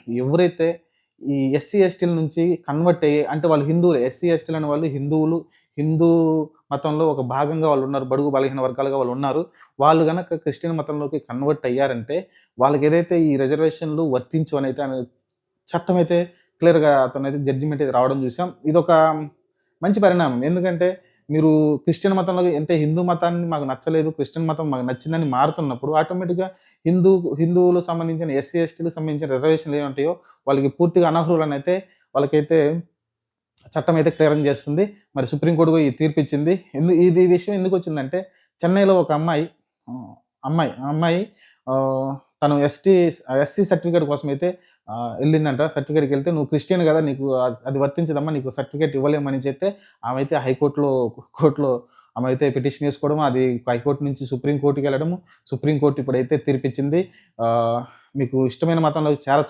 ఎవరైతే ఈ ఎస్సీ, ఎస్టీల నుంచి కన్వర్ట్ అయ్యి అంటే వాళ్ళు హిందువులే. ఎస్సీ, ఎస్టీలు అనే వాళ్ళు హిందువులు. హిందూ మతంలో ఒక భాగంగా వాళ్ళున్నారు. బడుగు బలహీన వర్గాలుగా వాళ్ళున్నారు. వాళ్ళు గనక క్రిస్టియన్ మతంలోకి కన్వర్ట్ అయ్యారంటే వాళ్ళకేదైతే ఈ రిజర్వేషన్‌లు వర్తించవనైతే చట్టమైతే క్లియర్‌గా అతనైతే జడ్జిమెంట్ అయితే రావడం చూసాం. ఇదొక మంచి పరిణామం. ఎందుకంటే మీరు క్రిస్టియన్ మతంలోకి అంటే హిందూ మతాన్ని మాకు నచ్చలేదు, క్రిస్టియన్ మతం మాకు నచ్చిందని మారుతున్నప్పుడు ఆటోమేటిక్‌గా హిందువులకు సంబంధించిన ఎస్సీ, ఎస్టీలకు సంబంధించిన రిజర్వేషన్‌లు ఏముంటాయో వాళ్ళకి పూర్తిగా అనర్హులనైతే వాళ్ళకైతే చట్టం అయితే క్లియరింగ్ చేస్తుంది. మరి సుప్రీం కోర్ట్ కూడా ఈ తీర్పిచ్చింది. ఇది విషయం ఎందుకొచ్చిందంటే చెన్నైలో ఒక అమ్మాయి ఆహ్, అమ్మాయి ఆహ్, తను ఎస్సీ సర్టిఫికేట్ కోసమైతే ఎళ్ళిందంట. సర్టిఫికేట్‌కెళ్తే "నువ్వు క్రిస్టియన్ గదా! నీకు అది వర్తించదమ్మా. నీకు సర్టిఫికేట్ ఇవ్వలేమని" చెప్తే ఆమైతే కోర్ట్‌లో ఆమైతే పిటిషన్ ఏసుకోవడం, అది హైకోర్ట్ నుంచి సుప్రీం కోర్ట్‌కెళ్ళడము. సుప్రీం కోర్ట్ ఇప్పుడైతే తీర్పిచ్చింది. మీకు ఇష్టమైన మతంలోకి చేరొచ్చు.